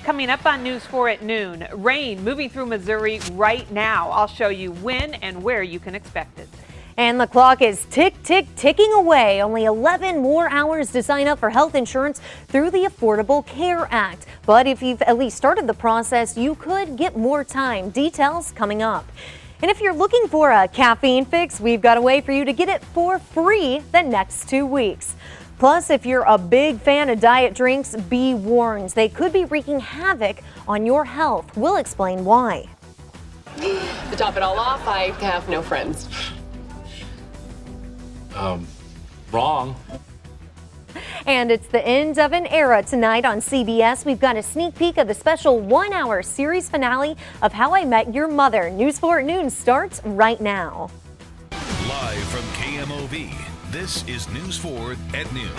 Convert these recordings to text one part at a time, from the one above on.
Coming up on News 4 at noon, rain moving through Missouri right now. I'll show you when and where you can expect it. And the clock is ticking away. Only 11 more hours to sign up for health insurance through the Affordable Care Act. But if you've at least started the process, you could get more time. Details coming up. And if you're looking for a caffeine fix, we've got a way for you to get it for free the next 2 weeks. Plus, if you're a big fan of diet drinks, be warned. They could be wreaking havoc on your health. We'll explain why. To top it all off, I have no friends. Wrong. And it's the end of an era tonight on CBS. We've got a sneak peek of the special 1-hour series finale of How I Met Your Mother. News 4 at noon starts right now. Live from KMOV, this is News 4 at noon.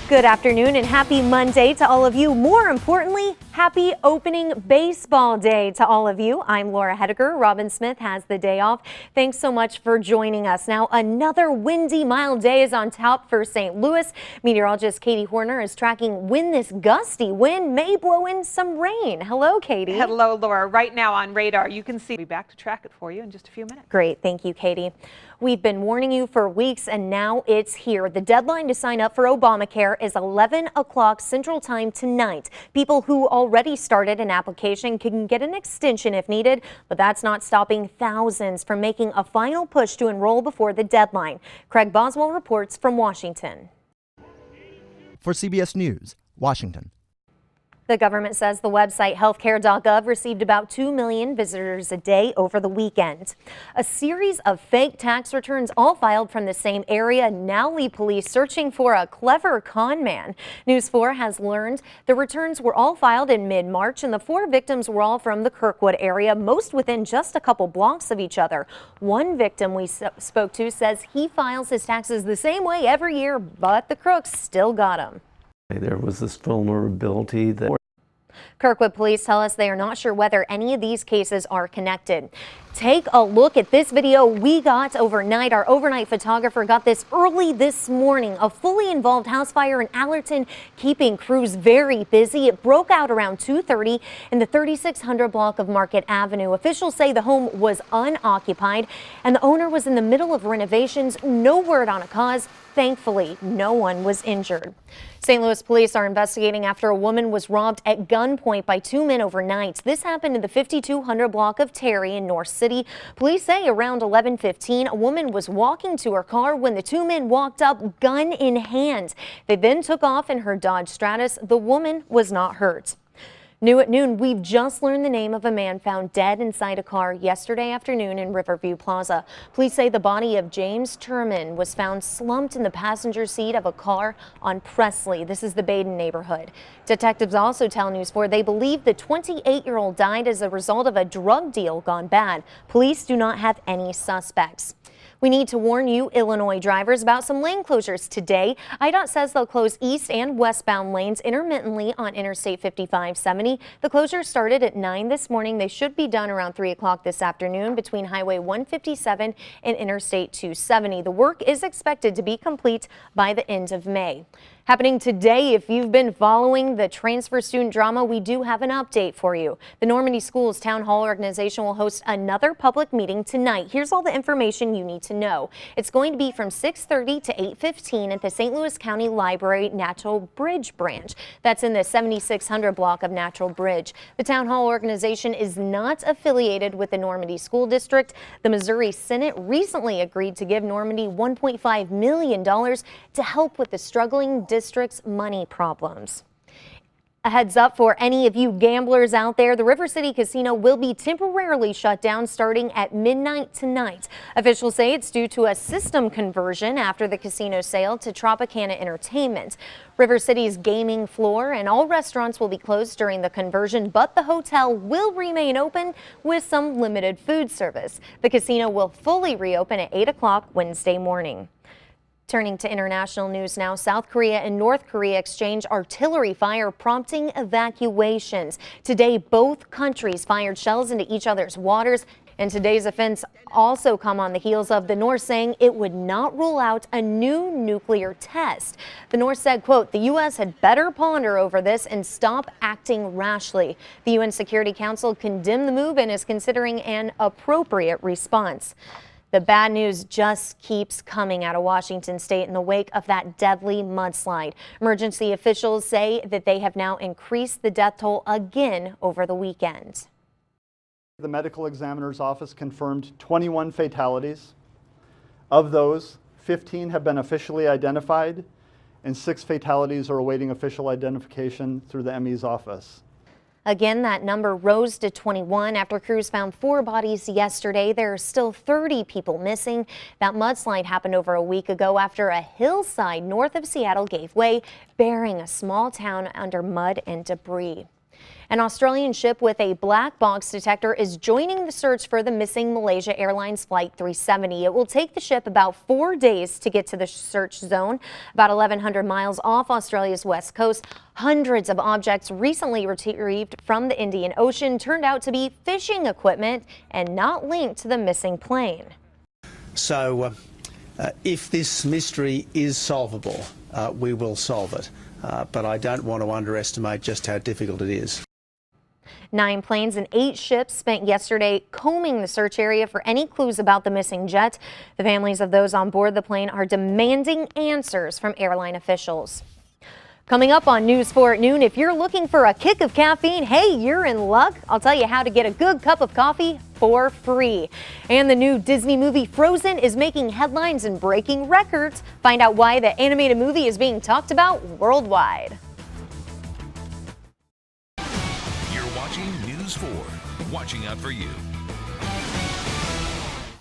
Good afternoon and happy Monday to all of you. More importantly, happy opening baseball day to all of you. I'm Laura Hettiger. Robin Smith has the day off. Thanks so much for joining us. Now, another windy, mild day is on top for St. Louis. Meteorologist Katie Horner is tracking when this gusty wind may blow in some rain. Hello, Katie. Hello, Laura. Right now on radar, you can see. We'll be back to track it for you in just a few minutes. Great. Thank you, Katie. We've been warning you for weeks, and now it's here. The deadline to sign up for Obamacare is 11 o'clock Central Time tonight. People who already started an application can get an extension if needed, but that's not stopping thousands from making a final push to enroll before the deadline. Craig Boswell reports from Washington. For CBS News, Washington. The government says the website healthcare.gov received about 2 million visitors a day over the weekend. A series of fake tax returns, all filed from the same area, now leave police searching for a clever con man. News 4 has learned the returns were all filed in mid-March, and the 4 victims were all from the Kirkwood area, most within just a couple blocks of each other. One victim we spoke to says he files his taxes the same way every year, but the crooks still got him. There was this vulnerability that Kirkwood police tell us they are not sure whether any of these cases are connected. Take a look at this video we got overnight. Our overnight photographer got this early this morning. A fully involved house fire in Allerton, keeping crews very busy. It broke out around 2:30 in the 3600 block of Market Avenue. Officials say the home was unoccupied and the owner was in the middle of renovations. No word on a cause. Thankfully, no one was injured. St. Louis police are investigating after a woman was robbed at gunpoint by 2 men overnight. This happened in the 5200 block of Terry in North City. Police say around 11:15, a woman was walking to her car when the 2 men walked up, gun in hand. They then took off in her Dodge Stratus. The woman was not hurt. New at noon, we've just learned the name of a man found dead inside a car yesterday afternoon in Riverview Plaza. Police say the body of James Turman was found slumped in the passenger seat of a car on Presley. This is the Baden neighborhood. Detectives also tell News 4 they believe the 28-year-old died as a result of a drug deal gone bad. Police do not have any suspects. We need to warn you Illinois drivers about some lane closures today. IDOT says they'll close east and westbound lanes intermittently on Interstate 5570. The closures started at 9 this morning. They should be done around 3 o'clock this afternoon between Highway 157 and Interstate 270. The work is expected to be complete by the end of May. Happening today, if you've been following the transfer student drama, we do have an update for you. The Normandy Schools Town Hall organization will host another public meeting tonight. Here's all the information you need to know. It's going to be from 6:30 to 8:15 at the St. Louis County Library Natural Bridge branch. That's in the 7600 block of Natural Bridge. The Town Hall organization is not affiliated with the Normandy School District. The Missouri Senate recently agreed to give Normandy $1.5 million to help with the struggling district's money problems. A heads up for any of you gamblers out there, the River City Casino will be temporarily shut down starting at midnight tonight. Officials say it's due to a system conversion after the casino sale to Tropicana Entertainment. River City's gaming floor and all restaurants will be closed during the conversion, but the hotel will remain open with some limited food service. The casino will fully reopen at 8 o'clock Wednesday morning. Turning to international news now, South Korea and North Korea exchange artillery fire, prompting evacuations. Today, both countries fired shells into each other's waters. And today's offense also come on the heels of the North saying it would not rule out a new nuclear test. The North said, quote, the U.S. had better ponder over this and stop acting rashly. The UN Security Council condemned the move and is considering an appropriate response. The bad news just keeps coming out of Washington state in the wake of that deadly mudslide. Emergency officials say that they have now increased the death toll again over the weekend. The medical examiner's office confirmed 21 fatalities. Of those, 15 have been officially identified, and 6 fatalities are awaiting official identification through the ME's office. Again, that number rose to 21 after crews found 4 bodies yesterday. There are still 30 people missing. That mudslide happened over a week ago after a hillside north of Seattle gave way, burying a small town under mud and debris. An Australian ship with a black box detector is joining the search for the missing Malaysia Airlines Flight 370. It will take the ship about 4 days to get to the search zone, about 1,100 miles off Australia's west coast. Hundreds of objects recently retrieved from the Indian Ocean turned out to be fishing equipment and not linked to the missing plane. So if this mystery is solvable, we will solve it. But I don't want to underestimate just how difficult it is. 9 planes and 8 ships spent yesterday combing the search area for any clues about the missing jet. The families of those on board the plane are demanding answers from airline officials. Coming up on News 4 at noon, if you're looking for a kick of caffeine, hey, you're in luck. I'll tell you how to get a good cup of coffee for free. And the new Disney movie Frozen is making headlines and breaking records. Find out why the animated movie is being talked about worldwide. You're watching News 4, watching out for you.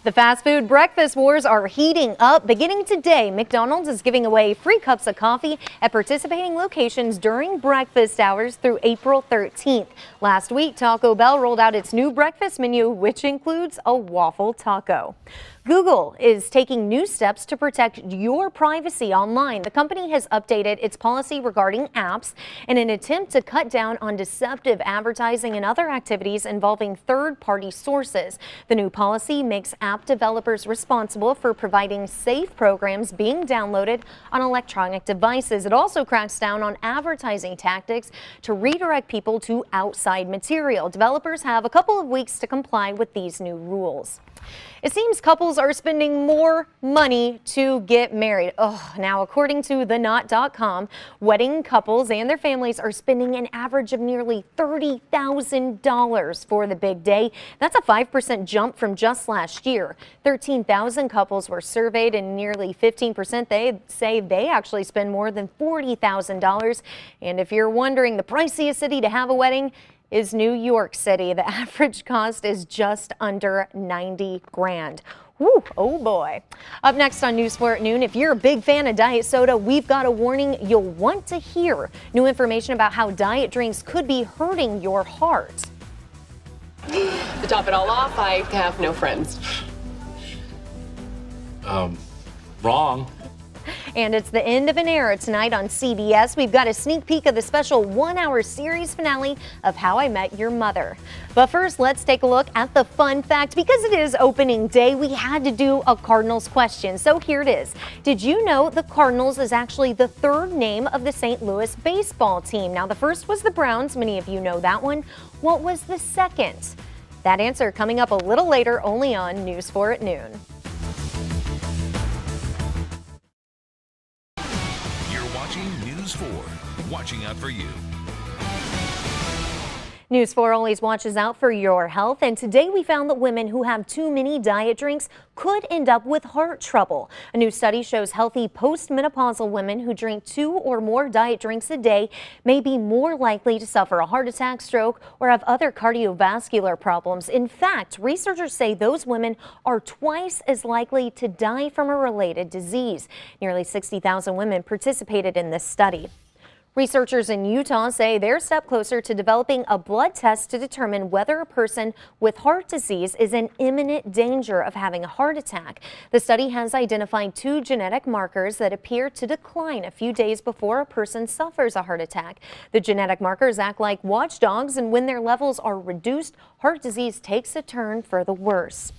The fast food breakfast wars are heating up. Beginning today, McDonald's is giving away free cups of coffee at participating locations during breakfast hours through April 13th. Last week, Taco Bell rolled out its new breakfast menu, which includes a waffle taco. Google is taking new steps to protect your privacy online. The company has updated its policy regarding apps in an attempt to cut down on deceptive advertising and other activities involving third-party sources. The new policy makes app developers responsible for providing safe programs being downloaded on electronic devices. It also cracks down on advertising tactics to redirect people to outside material. Developers have a couple of weeks to comply with these new rules. It seems couples are spending more money to get married. Now, according to TheKnot.com, wedding couples and their families are spending an average of nearly $30,000 for the big day. That's a 5% jump from just last year. 13,000 couples were surveyed, and nearly 15% they say they actually spend more than $40,000. And if you're wondering, the priciest city to have a wedding is New York City. The average cost is just under 90 grand. Woo, oh boy. Up next on News 4 at noon, if you're a big fan of diet soda, we've got a warning you'll want to hear. New information about how diet drinks could be hurting your heart. To top it all off, I have no friends. Wrong. And it's the end of an era tonight on CBS. We've got a sneak peek of the special 1-hour series finale of How I Met Your Mother. But first, let's take a look at the fun fact. Because it is opening day, we had to do a Cardinals question. So here it is. Did you know the Cardinals is actually the 3rd name of the St. Louis baseball team? Now, the first was the Browns. Many of you know that one. What was the second? That answer coming up a little later, only on News 4 at noon. News 4, watching out for you. News 4 always watches out for your health, and today we found that women who have too many diet drinks could end up with heart trouble. A new study shows healthy postmenopausal women who drink 2 or more diet drinks a day may be more likely to suffer a heart attack, stroke, or have other cardiovascular problems. In fact, researchers say those women are twice as likely to die from a related disease. Nearly 60,000 women participated in this study. Researchers in Utah say they're a step closer to developing a blood test to determine whether a person with heart disease is in imminent danger of having a heart attack. The study has identified 2 genetic markers that appear to decline a few days before a person suffers a heart attack. The genetic markers act like watchdogs, and when their levels are reduced, heart disease takes a turn for the worse.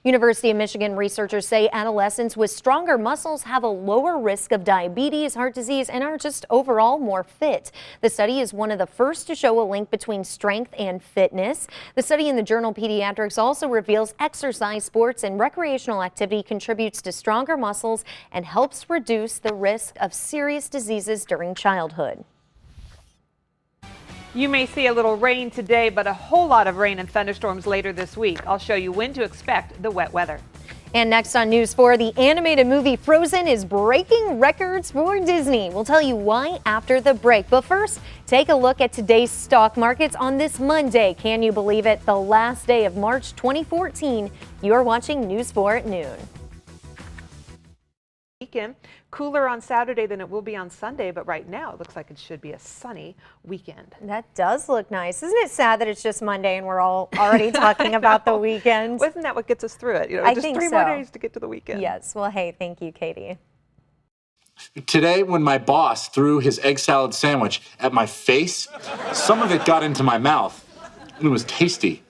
University of Michigan researchers say adolescents with stronger muscles have a lower risk of diabetes, heart disease, and are just overall more fit. The study is one of the first to show a link between strength and fitness. The study in the journal Pediatrics also reveals exercise, sports, and recreational activity contributes to stronger muscles and helps reduce the risk of serious diseases during childhood. You may see a little rain today, but a whole lot of rain and thunderstorms later this week. I'll show you when to expect the wet weather. And next on News 4, the animated movie Frozen is breaking records for Disney. We'll tell you why after the break. But first, take a look at today's stock markets on this Monday. Can you believe it? The last day of March 2014. You're watching News 4 at noon. Weekend. Cooler on Saturday than it will be on Sunday, but right now it looks like it should be a sunny weekend. That does look nice. Isn't it sad that it's just Monday and we're all already talking about the weekend? Isn't that what gets us through it? You know, I just think 3 so. more days to get to the weekend. Yes. Well, hey, thank you, Katie. Today, when my boss threw his egg salad sandwich at my face, some of it got into my mouth. It was tasty.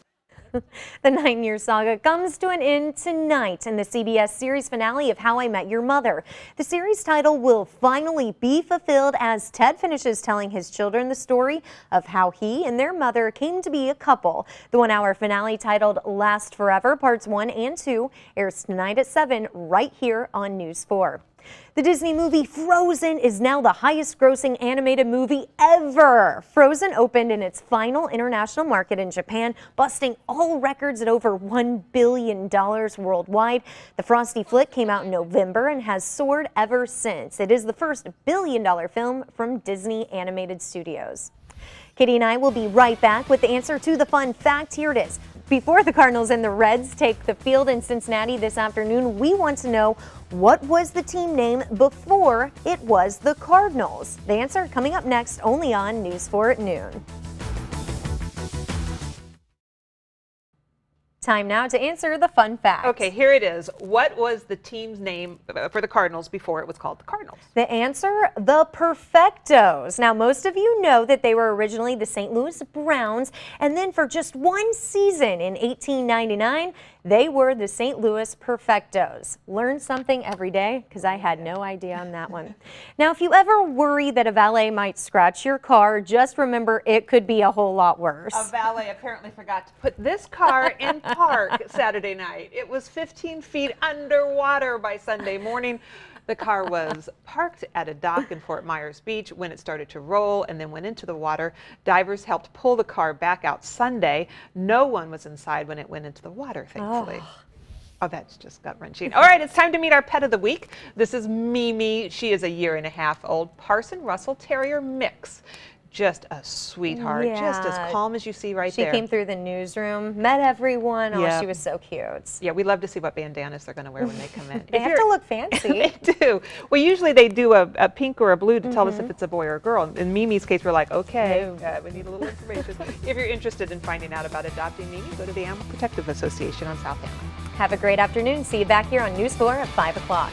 The 9-year saga comes to an end tonight in the CBS series finale of How I Met Your Mother. The series title will finally be fulfilled as Ted finishes telling his children the story of how he and their mother came to be a couple. The 1-hour finale titled Last Forever Parts 1 and 2 airs tonight at 7 right here on News 4. The Disney movie Frozen is now the highest grossing animated movie ever. Frozen opened in its final international market in Japan, busting all records at over $1 billion worldwide. The Frosty flick came out in November and has soared ever since. It is the first billion-dollar film from Disney Animated Studios. Katie and I will be right back with the answer to the fun fact. Here it is. Before the Cardinals and the Reds take the field in Cincinnati this afternoon, we want to know, what was the team name before it was the Cardinals? The answer coming up next, only on News 4 at noon. Time now to answer the fun fact. Okay, here it is. What was the team's name for the Cardinals before it was called the Cardinals? The answer, the Perfectos. Now, most of you know that they were originally the St. Louis Browns, and then for just one season in 1899, they were the St. Louis Perfectos. Learn something every day, because I had no idea on that one. Now, if you ever worry that a valet might scratch your car, just remember it could be a whole lot worse. A valet apparently forgot to put this car in park Saturday night. It was 15 feet underwater by Sunday morning. The car was parked at a dock in Fort Myers Beach when it started to roll and then went into the water. Divers helped pull the car back out Sunday. No one was inside when it went into the water, thankfully. Oh, that's just gut-wrenching. All right, it's time to meet our pet of the week. This is Mimi. She is a 1.5-year-old Parson Russell Terrier mix. Just a sweetheart, just as calm as you see right there. She came through the newsroom, met everyone. Oh, Yeah. she was so cute. Yeah, we love to see what bandanas they're going to wear when they come in. They have to look fancy. They do. Well, usually they do a pink or a blue to tell us if it's a boy or a girl. In Mimi's case, we're like, okay, we need a little information. If you're interested in finding out about adopting Mimi, go to the Animal Protective Association on South Hamlet. Have a great afternoon. See you back here on News 4 at 5 o'clock.